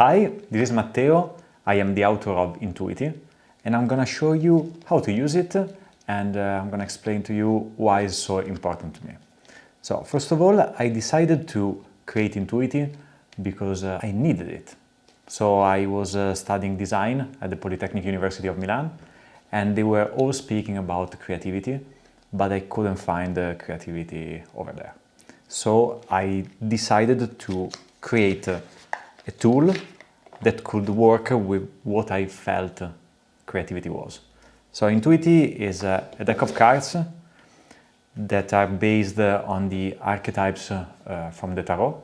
Hi, this is Matteo. I am the author of Intùiti, and I'm gonna show you how to use it, and I'm gonna explain to you why it's so important to me. So, first of all, I decided to create Intùiti because I needed it. So I was studying design at the Polytechnic University of Milan, and they were all speaking about creativity, but I couldn't find creativity over there. So I decided to create a tool that could work with what I felt creativity was. So Intùiti is a deck of cards that are based on the archetypes from the tarot.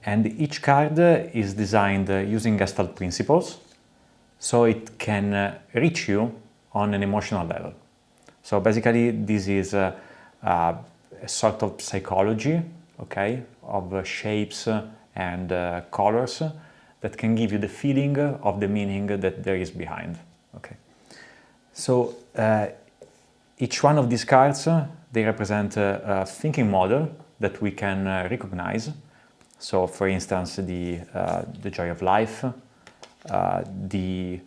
And each card is designed using Gestalt principles, so it can reach you on an emotional level. So basically this is a sort of psychology, okay, of shapes and colors that can give you the feeling of the meaning that there is behind. Okay, so each one of these cards, they represent a thinking model that we can recognize. So, for instance, the joy of life, the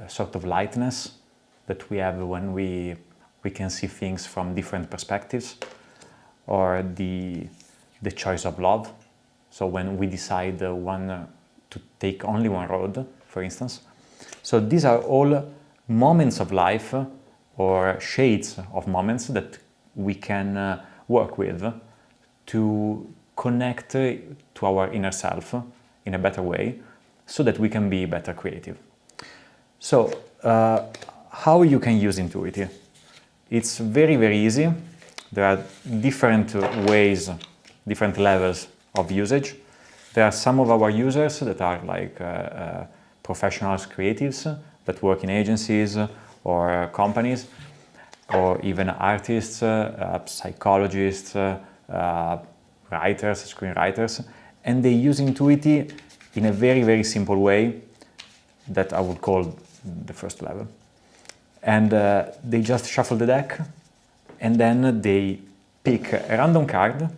sort of lightness that we have when we can see things from different perspectives, or the choice of love. So when we decide to take only one road, for instance. So these are all moments of life or shades of moments that we can work with to connect to our inner self in a better way so that we can be better creative. So how you can use Intùiti? It's very, very easy. There are different ways, different levels of usage. There are some of our users that are like professionals, creatives that work in agencies or companies, or even artists, psychologists, writers, screenwriters, and they use Intùiti in a very, very simple way that I would call the first level. And they just shuffle the deck, and then they pick a random card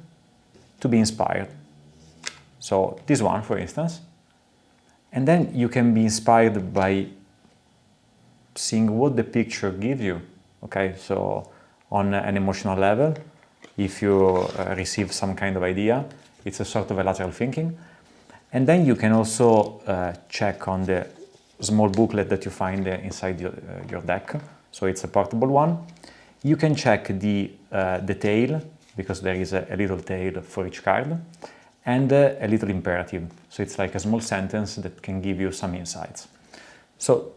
to be inspired. So this one, for instance. And then you can be inspired by seeing what the picture gives you. Okay, so on an emotional level, if you receive some kind of idea, it's a sort of a lateral thinking. And then you can also check on the small booklet that you find inside your deck. So it's a portable one. You can check the tail, because there is a little tail for each card, and a little imperative. So it's like a small sentence that can give you some insights. So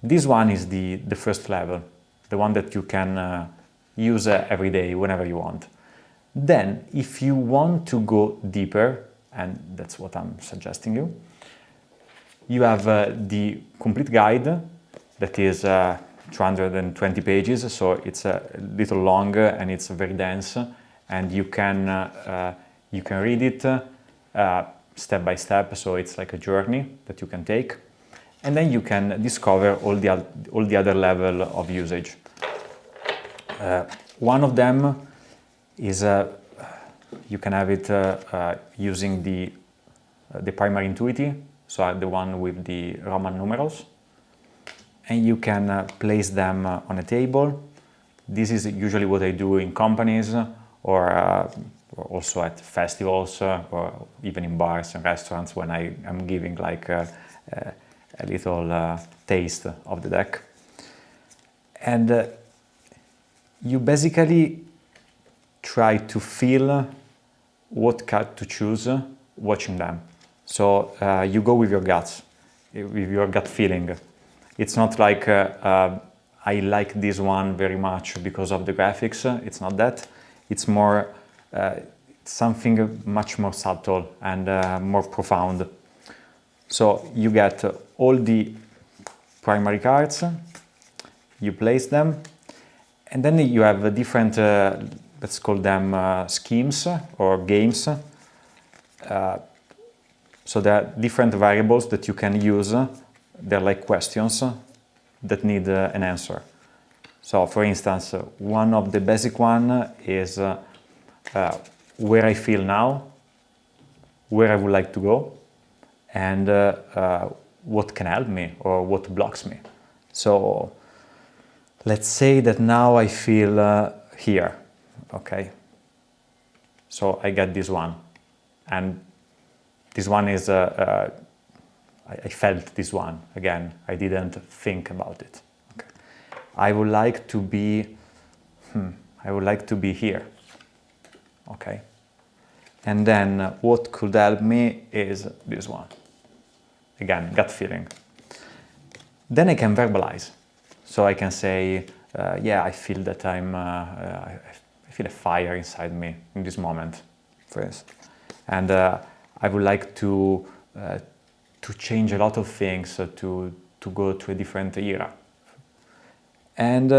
this one is the first level, the one that you can use every day, whenever you want. Then, if you want to go deeper, and that's what I'm suggesting you, you have the complete guide that is 220 pages, so it's a little longer and it's very dense, and you can read it step by step, so it's like a journey that you can take, and then you can discover all the other level of usage. One of them is you can have it using the primary Intùiti, so the one with the Roman numerals, and you can place them on a table. This is usually what I do in companies or also at festivals or even in bars and restaurants when I am giving like a little taste of the deck. And you basically try to feel what card to choose watching them. So you go with your guts, with your gut feeling. It's not like I like this one very much because of the graphics. It's not that. It's more something much more subtle and more profound. So you get all the primary cards, you place them, and then you have different, let's call them schemes or games. So there are different variables that you can use. They're like questions that need an answer. So, for instance, one of the basic one is where I feel now, where I would like to go, and what can help me or what blocks me. So let's say that now I feel here, okay? So I get this one, and this one is, I felt this one, again, I didn't think about it. Okay. I would like to be here, okay? And then what could help me is this one. Again, gut feeling. Then I can verbalize. So I can say, yeah, I feel that I feel a fire inside me in this moment, for instance. And I would like to change a lot of things, to go to a different era. And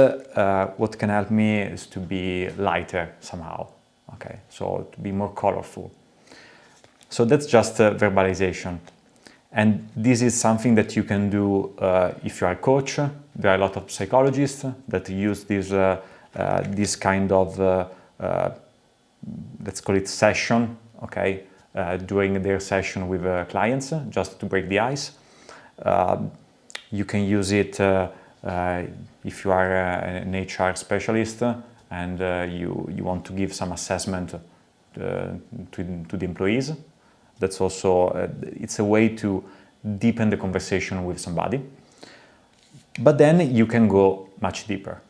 what can help me is to be lighter somehow, okay? So to be more colorful. So that's just verbalization. And this is something that you can do if you are a coach. There are a lot of psychologists that use this kind of, let's call it session, okay, during their session with clients, just to break the ice. You can use it if you are an HR specialist and you want to give some assessment to the employees. That's also, it's a way to deepen the conversation with somebody. But then you can go much deeper.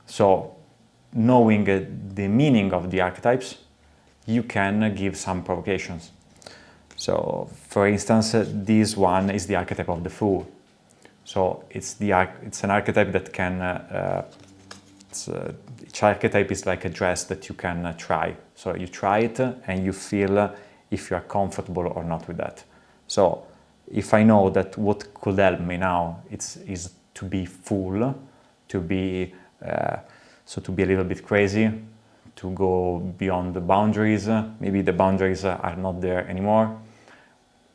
So knowing the meaning of the archetypes, you can give some provocations. So for instance, this one is the archetype of the fool. So it's an archetype that can, each archetype is like a dress that you can try. So you try it and you feel if you are comfortable or not with that. So if I know that what could help me now is to be full, to be a little bit crazy, to go beyond the boundaries, maybe the boundaries are not there anymore.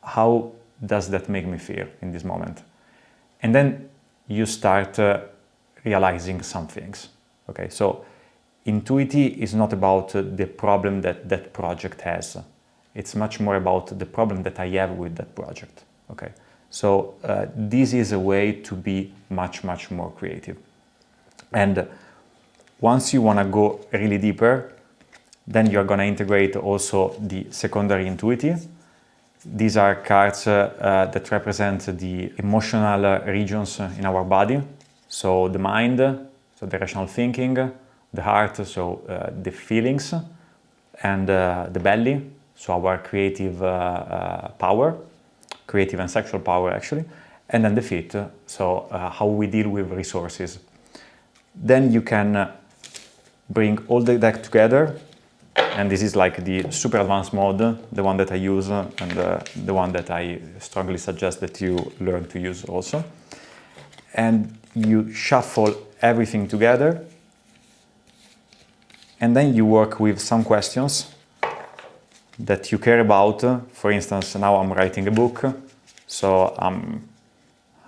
How does that make me feel in this moment? And then you start realizing some things. Okay, so Intùiti is not about the problem that project has. It's much more about the problem that I have with that project. Okay, so this is a way to be much more creative. And once you want to go really deeper, then you're going to integrate also the secondary Intùiti. These are cards that represent the emotional regions in our body. So the mind, so the rational thinking, the heart, so the feelings, and the belly, so our creative power, creative and sexual power actually, and then the feet, so how we deal with resources. Then you can bring all the deck together, and this is like the super advanced mode, the one that I use, and the one that I strongly suggest that you learn to use also. And you shuffle everything together, and then you work with some questions that you care about. For instance, now I'm writing a book, so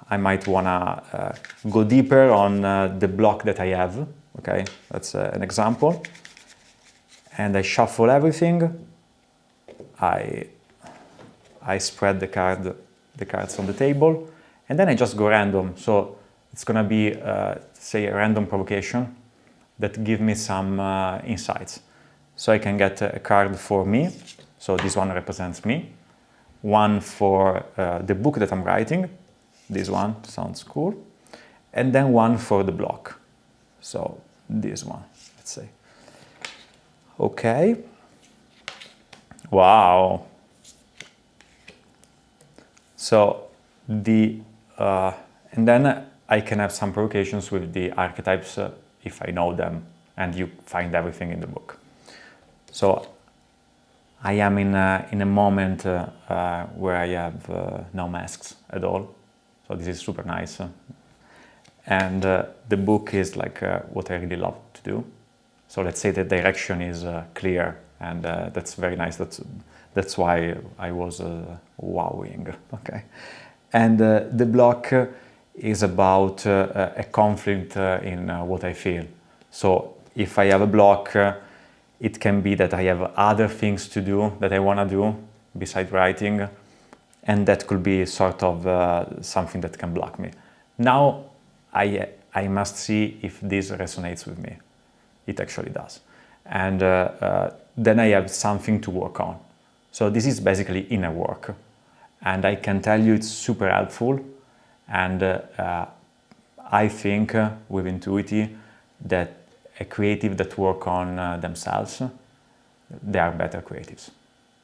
I might want to go deeper on the block that I have. Okay, that's an example. And I shuffle everything. I spread the cards on the table, and then I just go random. So it's gonna be, say, a random provocation that give me some insights. So I can get a card for me. So this one represents me. One for the book that I'm writing. This one sounds cool. And then one for the block. So this one, let's say. Okay. Wow. So and then I can have some provocations with the archetypes if I know them, and you find everything in the book. So I am in a moment where I have no masks at all. So this is super nice. And the book is like what I really love to do. So let's say the direction is clear, and that's very nice. That's why I was wowing. Okay, and the block is about a conflict in what I feel. So if I have a block, it can be that I have other things to do that I want to do. beside writing, and that could be sort of something that can block me. Now I must see if this resonates with me. It actually does. And then I have something to work on. So this is basically inner work. And I can tell you it's super helpful. And I think with Intùiti that a creative that work on themselves, they are better creatives.